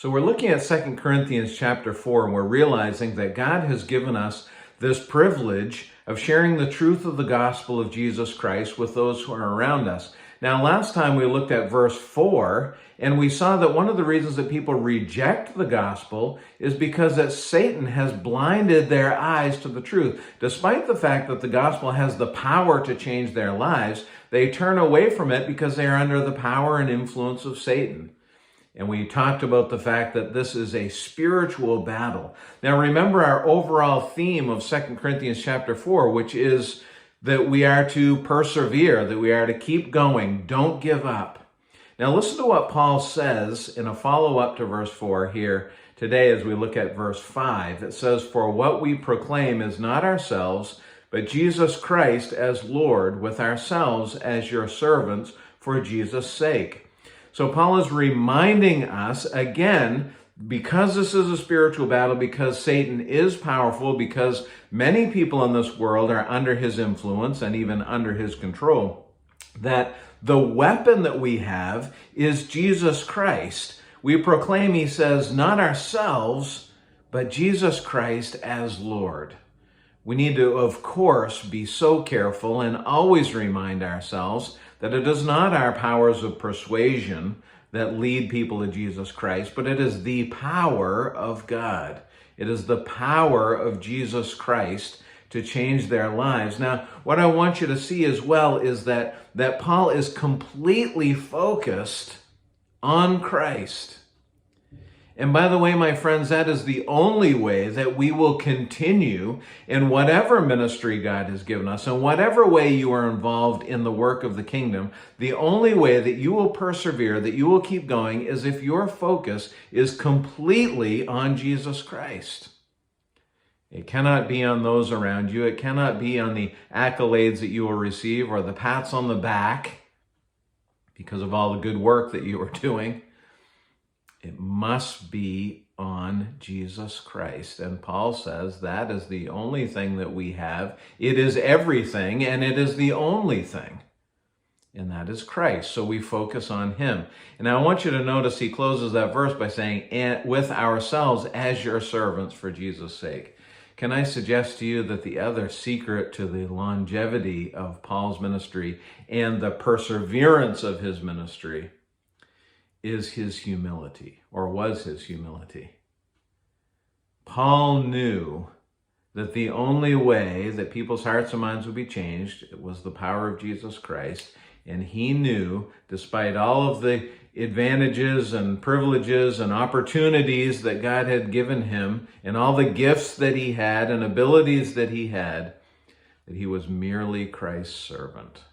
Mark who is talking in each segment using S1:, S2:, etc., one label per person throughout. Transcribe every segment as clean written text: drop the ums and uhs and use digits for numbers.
S1: So we're looking at 2 Corinthians chapter 4, and we're realizing that God has given us this privilege of sharing the truth of the gospel of Jesus Christ with those who are around us. Now, last time we looked at verse 4, and we saw that one of the reasons that people reject the gospel is because that Satan has blinded their eyes to the truth. Despite the fact that the gospel has the power to change their lives, they turn away from it because they are under the power and influence of Satan. And we talked about the fact that this is a spiritual battle. Now remember our overall theme of 2 Corinthians chapter 4, which is that we are to persevere, that we are to keep going, don't give up. Now listen to what Paul says in a follow-up to verse 4 here today as we look at verse 5. It says, "For what we proclaim is not ourselves, but Jesus Christ as Lord, with ourselves as your servants for Jesus' sake." So Paul is reminding us again, because this is a spiritual battle, because Satan is powerful, because many people in this world are under his influence and even under his control, that the weapon that we have is Jesus Christ. We proclaim, he says, not ourselves, but Jesus Christ as Lord. We need to, of course, be so careful and always remind ourselves that it is not our powers of persuasion that lead people to Jesus Christ, but it is the power of God. It is the power of Jesus Christ to change their lives. Now, what I want you to see as well is that Paul is completely focused on Christ. And by the way, my friends, that is the only way that we will continue in whatever ministry God has given us, in whatever way you are involved in the work of the kingdom. The only way that you will persevere, that you will keep going, is if your focus is completely on Jesus Christ. It cannot be on those around you. It cannot be on the accolades that you will receive or the pats on the back because of all the good work that you are doing. It must be on Jesus Christ. And Paul says that is the only thing that we have. It is everything, and it is the only thing. And that is Christ. So we focus on him. And I want you to notice he closes that verse by saying, "And with ourselves as your servants for Jesus' sake." Can I suggest to you that the other secret to the longevity of Paul's ministry and the perseverance of his ministry is his humility, or was his humility. Paul knew that the only way that people's hearts and minds would be changed was the power of Jesus Christ. And he knew, despite all of the advantages and privileges and opportunities that God had given him, and all the gifts that he had and abilities that he had, that he was merely Christ's servant.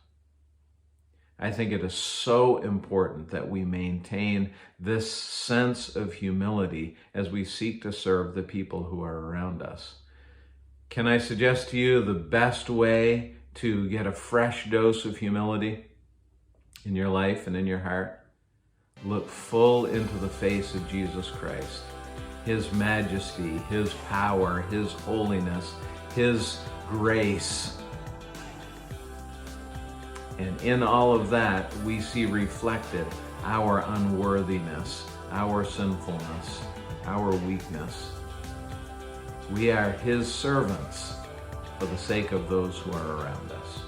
S1: I think it is so important that we maintain this sense of humility as we seek to serve the people who are around us. Can I suggest to you the best way to get a fresh dose of humility in your life and in your heart? Look full into the face of Jesus Christ, his majesty, his power, his holiness, his grace. And in all of that, we see reflected our unworthiness, our sinfulness, our weakness. We are his servants for the sake of those who are around us.